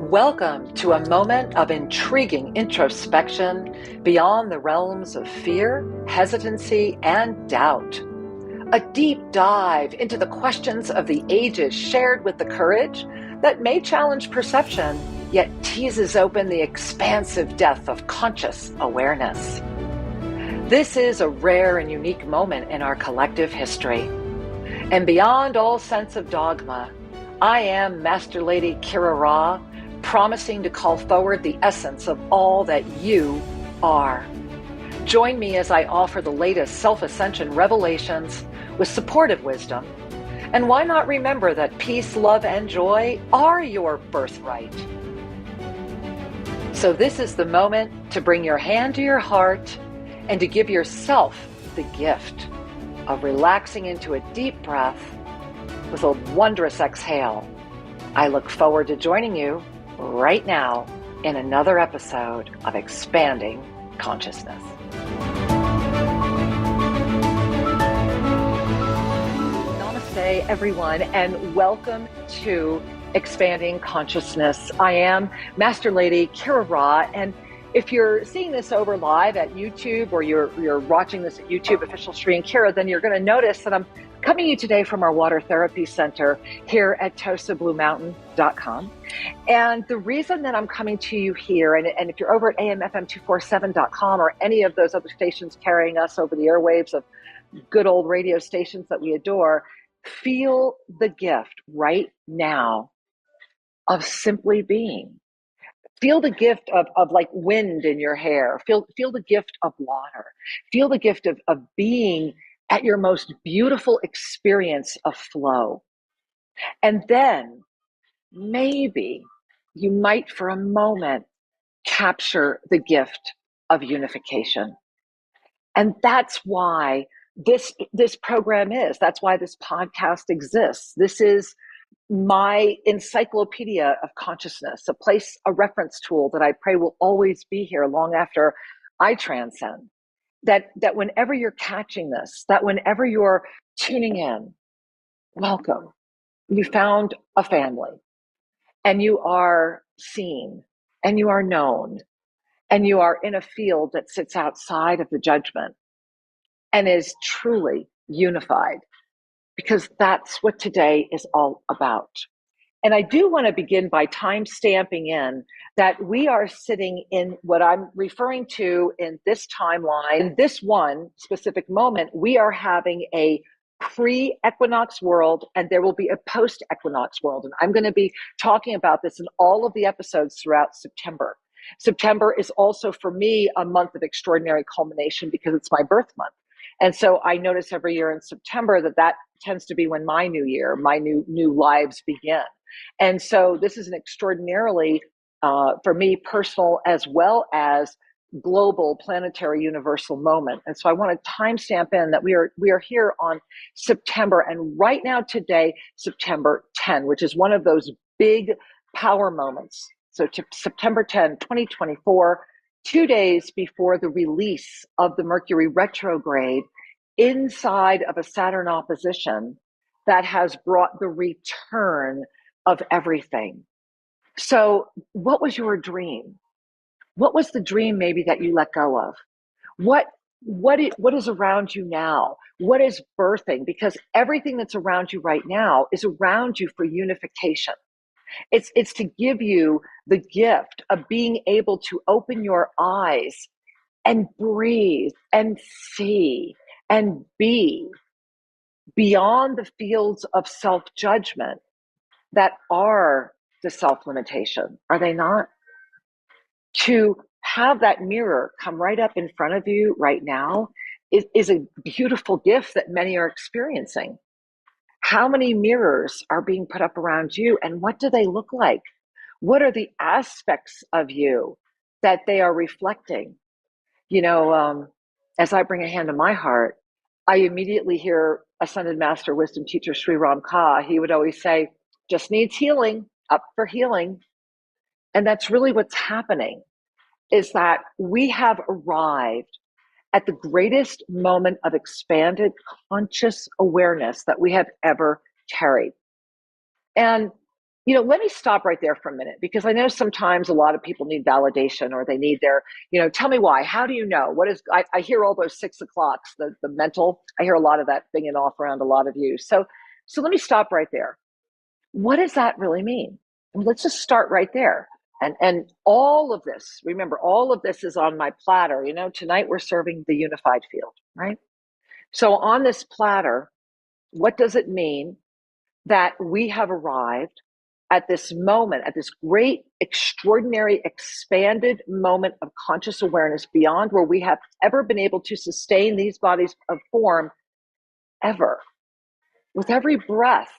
Welcome to a moment of intriguing introspection beyond the realms of fear, hesitancy, and doubt. A deep dive into the questions of the ages shared with the courage that may challenge perception, yet teases open the expansive depth of conscious awareness. This is a rare and unique moment in our collective history. And beyond all sense of dogma, I am Master Lady Kira Ra, promising to call forward the essence of all that you are. Join me as I offer the latest self-ascension revelations with supportive wisdom. And why not remember that peace, love, and joy are your birthright? So this is the moment to bring your hand to your heart and to give yourself the gift of relaxing into a deep breath with a wondrous exhale. I look forward to joining you right now in another episode of Expanding Consciousness. Namaste, everyone, and welcome to Expanding Consciousness. I am Master Lady Kira Ra, and if you're seeing this over live at YouTube or you're watching this at YouTube official stream Kira, then you're going to notice that I'm coming to you today from our water therapy center here at TosaBlueMountain.com. And the reason that I'm coming to you here, and if you're over at AMFM247.com or any of those other stations carrying us over the airwaves of good old radio stations that we adore, feel the gift right now of simply being. Feel the gift of like wind in your hair. Feel the gift of water. Feel the gift of being at your most beautiful experience of flow. And then maybe you might for a moment capture the gift of unification. And that's why this program is. That's why this podcast exists. This is my encyclopedia of consciousness, a reference tool that I pray will always be here long after I transcend. That whenever you're catching this, that whenever you're tuning in, welcome. You found a family, and you are seen, and you are known, and you are in a field that sits outside of the judgment and is truly unified, because that's what today is all about. And I do want to begin by time stamping in that we are sitting in what I'm referring to in this timeline, in this one specific moment. We are having a pre-equinox world, and there will be a post-equinox world. And I'm going to be talking about this in all of the episodes throughout September. September is also, for me, a month of extraordinary culmination because it's my birth month. And so I notice every year in September that tends to be when my new year, my new lives begin. And so this is an extraordinarily, for me, personal as well as global, planetary, universal moment. And so I want to timestamp in that we are here on September, and right now today, September 10, which is one of those big power moments. So to September 10, 2024, 2 days before the release of the Mercury retrograde inside of a Saturn opposition that has brought the return of everything. So what was your dream? What was the dream maybe that you let go of? What is around you now? What is birthing? Because everything that's around you right now is around you for unification. It's to give you the gift of being able to open your eyes and breathe and see and be beyond the fields of self-judgment that are the self-limitation, are they not? To have that mirror come right up in front of you right now is a beautiful gift that many are experiencing. How many mirrors are being put up around you, and what do they look like? What are the aspects of you that they are reflecting? You know, as I bring a hand to my heart, I immediately hear Ascended Master Wisdom Teacher Sri Ram Ka. He would always say, just needs healing, up for healing. And that's really what's happening, is that we have arrived at the greatest moment of expanded conscious awareness that we have ever carried. And Let me stop right there for a minute, because I know sometimes a lot of people need validation, or they need their, tell me why. How do you know? I hear all those 6 o'clocks, the mental, I hear a lot of that binging off around a lot of you. So let me stop right there. What does that really mean? Let's just start right there. And all of this, remember, all of this is on my platter. Tonight we're serving the unified field, right? So on this platter, what does it mean that we have arrived at this moment, at this great, extraordinary, expanded moment of conscious awareness beyond where we have ever been able to sustain these bodies of form ever? With every breath,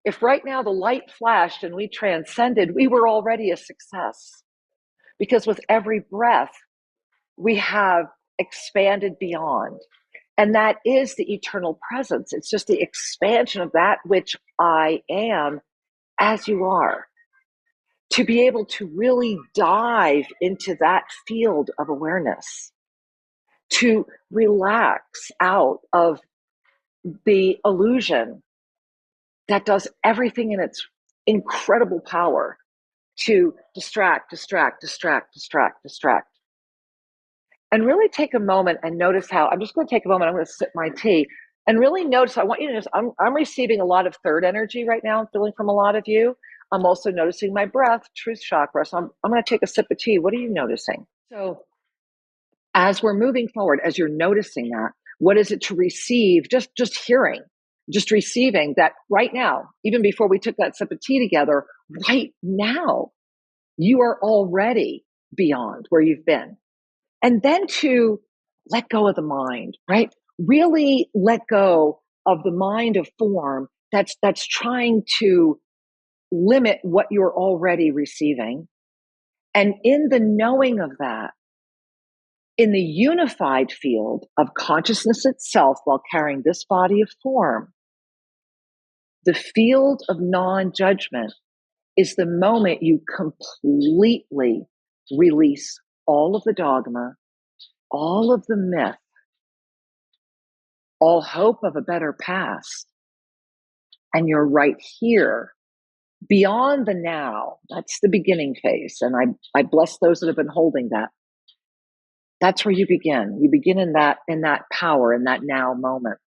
if right now the light flashed and we transcended, we were already a success. Because with every breath, we have expanded beyond. And that is the eternal presence. It's just the expansion of that which I am as you are. To be able to really dive into that field of awareness, to relax out of the illusion that does everything in its incredible power to distract, and really take a moment and notice how, I'm just going to take a moment, I'm going to sip my tea and really notice. I want you to notice, I'm receiving a lot of third energy right now. I'm feeling from a lot of you. I'm also noticing my breath, truth chakra. So I'm going to take a sip of tea. What are you noticing? So as we're moving forward, as you're noticing that, what is it to receive? Just hearing, just receiving that right now, even before we took that sip of tea together, right now, you are already beyond where you've been. And then to let go of the mind, right? Really let go of the mind of form that's trying to limit what you're already receiving. And in the knowing of that, in the unified field of consciousness itself, while carrying this body of form, the field of non-judgment is the moment you completely release all of the dogma, all of the myth, all hope of a better past. And you're right here, beyond the now. That's the beginning phase. And I bless those that have been holding that. That's where you begin. You begin in that power, in that now moment.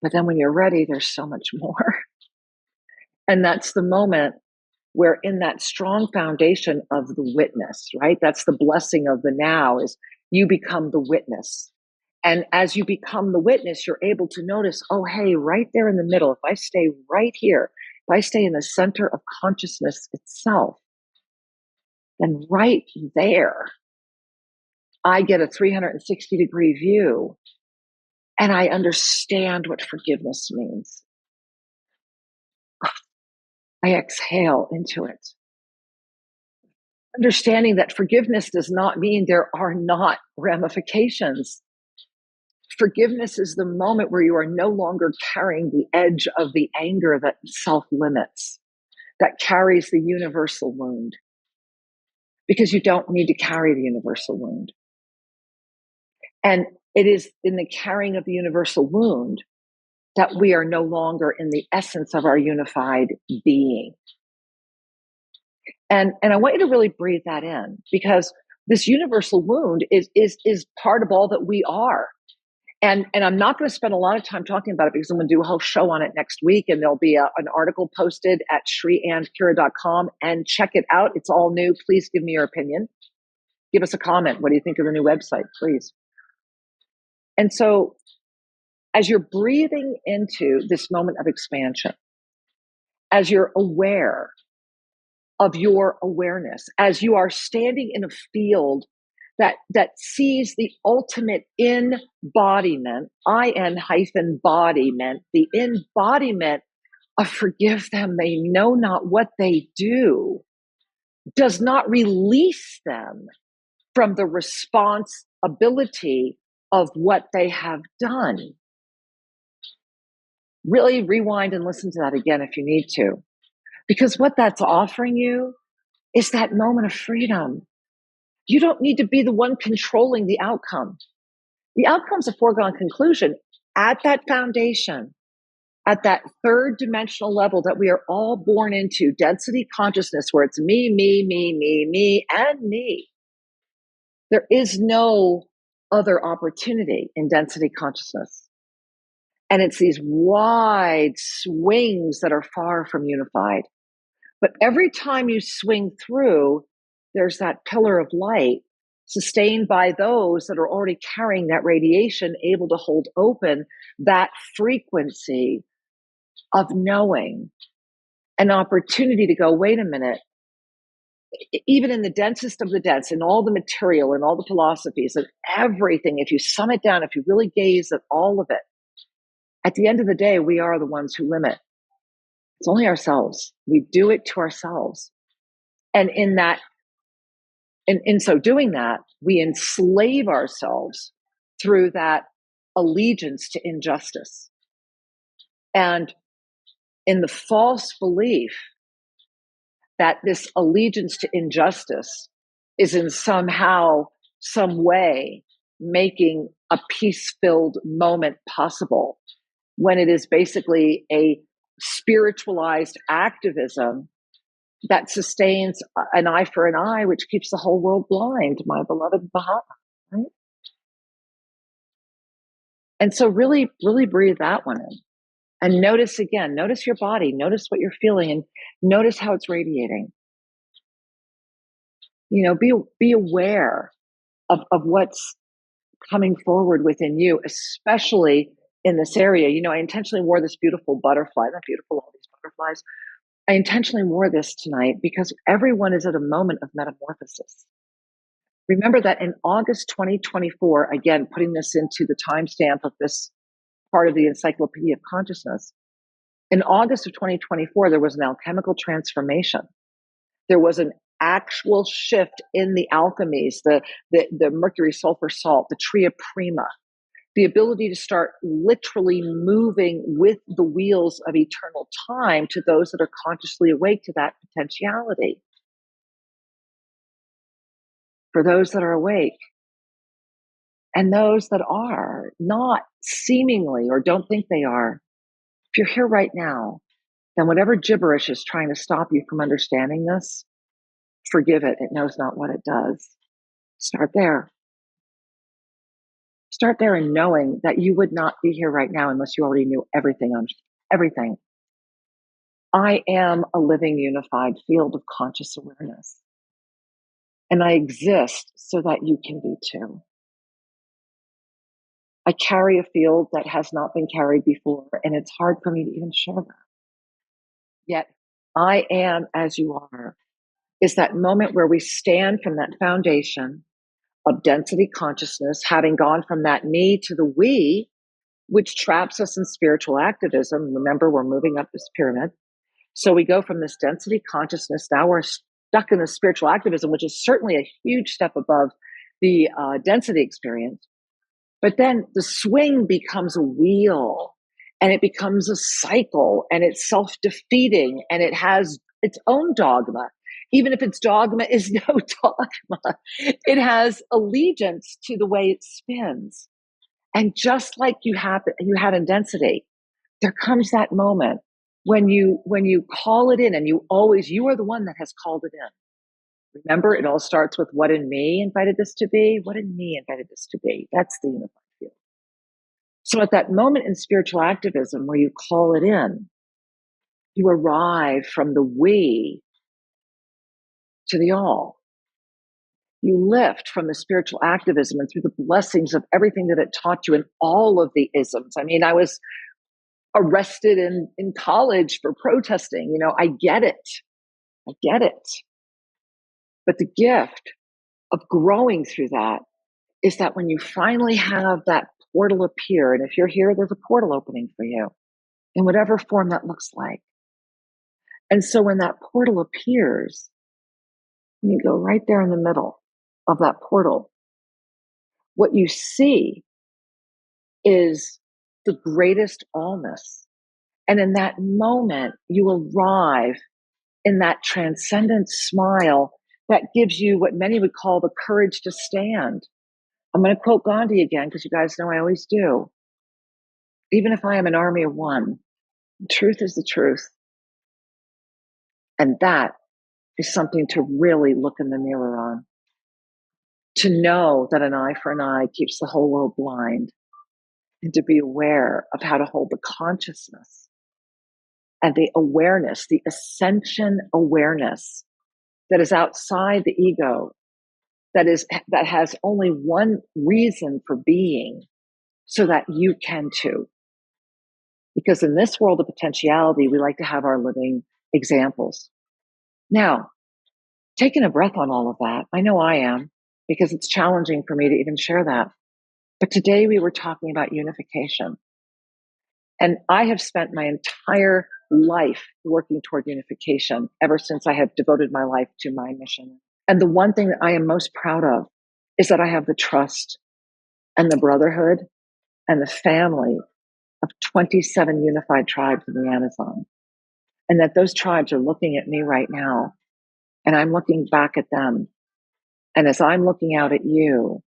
But then when you're ready, there's so much more. And that's the moment where, in that strong foundation of the witness, right? That's the blessing of the now, is you become the witness. And as you become the witness, you're able to notice, oh, hey, right there in the middle, if I stay right here, if I stay in the center of consciousness itself, then right there, I get a 360-degree view, and I understand what forgiveness means. I exhale into it. Understanding that forgiveness does not mean there are not ramifications. Forgiveness is the moment where you are no longer carrying the edge of the anger that self-limits, that carries the universal wound, because you don't need to carry the universal wound. And it is in the carrying of the universal wound that we are no longer in the essence of our unified being. And I want you to really breathe that in, because this universal wound is part of all that we are. And I'm not going to spend a lot of time talking about it, because I'm going to do a whole show on it next week. And there'll be an article posted at shriandkira.com, and check it out. It's all new. Please give me your opinion. Give us a comment. What do you think of the new website, please? And so as you're breathing into this moment of expansion, as you're aware of your awareness, as you are standing in a field that sees the ultimate embodiment, embodiment, the embodiment of forgive them, they know not what they do, does not release them from the responsibility of what they have done. Really rewind and listen to that again if you need to, because what that's offering you is that moment of freedom. You don't need to be the one controlling the outcome. The outcome's a foregone conclusion. At that foundation, at that third dimensional level that we are all born into, density consciousness, where it's me, me, me, me, me, and me. There is no other opportunity in density consciousness. And it's these wide swings that are far from unified. But every time you swing through, there's that pillar of light sustained by those that are already carrying that radiation, able to hold open that frequency of knowing, an opportunity to go, wait a minute, even in the densest of the dense, in all the material and all the philosophies and everything, if you sum it down, if you really gaze at all of it, at the end of the day, we are the ones who limit. It's only ourselves. We do it to ourselves. And in so doing that, we enslave ourselves through that allegiance to injustice. And in the false belief that this allegiance to injustice is in somehow, some way, making a peace-filled moment possible, when it is basically a spiritualized activism that sustains an eye for an eye, which keeps the whole world blind, my beloved Bahama, right? And so really, really breathe that one in. And notice again, notice your body, notice what you're feeling, and notice how it's radiating. You know, be aware of what's coming forward within you, especially in this area. You know, I intentionally wore this beautiful butterfly, not beautiful, all these butterflies. I intentionally wore this tonight because everyone is at a moment of metamorphosis. Remember that in August 2024, again, putting this into the timestamp of this part of the Encyclopedia of Consciousness, in August of 2024, there was an alchemical transformation. There was an actual shift in the alchemies, the mercury sulfur salt, the tria prima, the ability to start literally moving with the wheels of eternal time to those that are consciously awake to that potentiality. For those that are awake, and those that are not seemingly or don't think they are, if you're here right now, then whatever gibberish is trying to stop you from understanding this, forgive it. It knows not what it does. Start there. Start there in knowing that you would not be here right now unless you already knew everything on everything. I am a living unified field of conscious awareness. And I exist so that you can be too. I carry a field that has not been carried before, and it's hard for me to even share that. Yet, I am as you are is that moment where we stand from that foundation of density consciousness, having gone from that me to the we, which traps us in spiritual activism. Remember, we're moving up this pyramid. So we go from this density consciousness, now we're stuck in the spiritual activism, which is certainly a huge step above the density experience. But then the swing becomes a wheel, and it becomes a cycle, and it's self-defeating, and it has its own dogma. Even if its dogma is no dogma, it has allegiance to the way it spins. And just like you had in density, there comes that moment when you call it in, and you are the one that has called it in. Remember, it all starts with what in me invited this to be? What in me invited this to be? That's the unified field. So at that moment in spiritual activism where you call it in, you arrive from the we to the all. You lift from the spiritual activism and through the blessings of everything that it taught you in all of the isms. I mean, I was arrested in college for protesting. You know, I get it. I get it. But the gift of growing through that is that when you finally have that portal appear, and if you're here, there's a portal opening for you in whatever form that looks like. And so when that portal appears, when you go right there in the middle of that portal, what you see is the greatest allness. And in that moment, you arrive in that transcendent smile that gives you what many would call the courage to stand. I'm going to quote Gandhi again, because you guys know I always do. Even if I am an army of one, The truth is the truth. And that is something to really look in the mirror on. To know that an eye for an eye keeps the whole world blind, and to be aware of how to hold the consciousness and the awareness, the ascension awareness that is outside the ego, that has only one reason for being, so that you can too. Because in this world of potentiality, we like to have our living examples. Now, taking a breath on all of that, I know I am, because it's challenging for me to even share that. But today we were talking about unification. And I have spent my entire life working toward unification ever since I have devoted my life to my mission. And the one thing that I am most proud of is that I have the trust and the brotherhood and the family of 27 unified tribes in the Amazon. And that those tribes are looking at me right now, and I'm looking back at them. And as I'm looking out at you,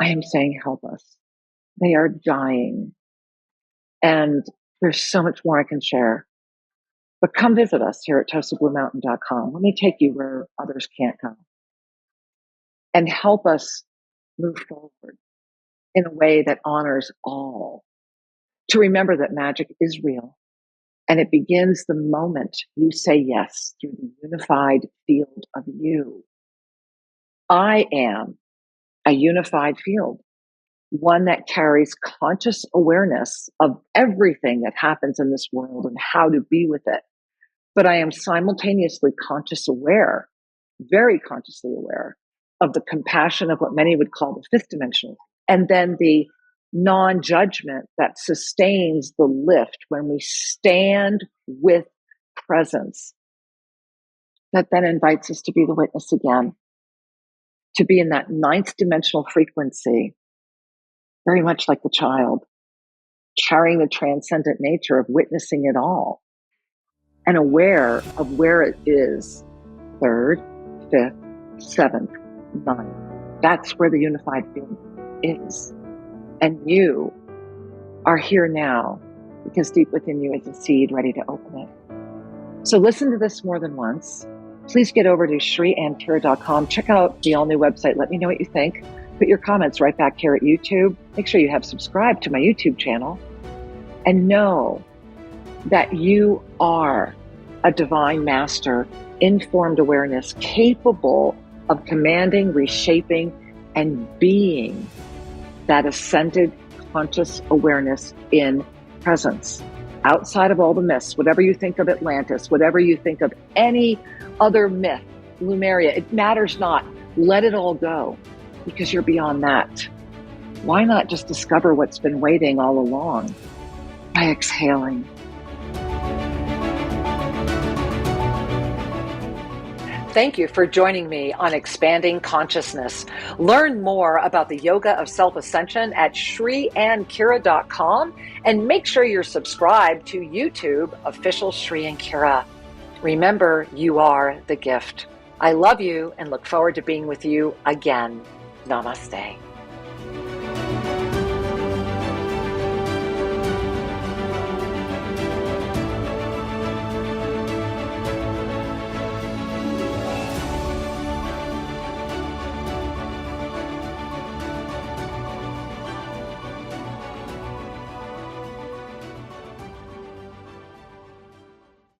I am saying, help us. They are dying. And there's so much more I can share. But come visit us here at toastofbluemountain.com. Let me take you where others can't go. And help us move forward in a way that honors all. To remember that magic is real. And it begins the moment you say yes through the unified field of you. I am a unified field, one that carries conscious awareness of everything that happens in this world and how to be with it. But I am simultaneously conscious aware, very consciously aware of the compassion of what many would call the fifth dimension. And then the non-judgment that sustains the lift when we stand with presence, that then invites us to be the witness again, to be in that ninth dimensional frequency, very much like the child, carrying the transcendent nature of witnessing it all and aware of where it is, third, fifth, seventh, ninth. That's where the unified field is. And you are here now because deep within you is a seed ready to open it. So listen to this more than once. Please get over to shriandkira.com. Check out the all-new website. Let me know what you think. Put your comments right back here at YouTube. Make sure you have subscribed to my YouTube channel. And know that you are a divine master, informed awareness, capable of commanding, reshaping, and being that ascended conscious awareness in presence. Outside of all the myths, whatever you think of Atlantis, whatever you think of any other myth, Lemuria, it matters not. Let it all go, because you're beyond that. Why not just discover what's been waiting all along by exhaling? Thank you for joining me on Expanding Consciousness. Learn more about the Yoga of Self-Ascension at shriandkira.com, and make sure you're subscribed to YouTube official Shri and Kira. Remember, you are the gift. I love you and look forward to being with you again. Namaste.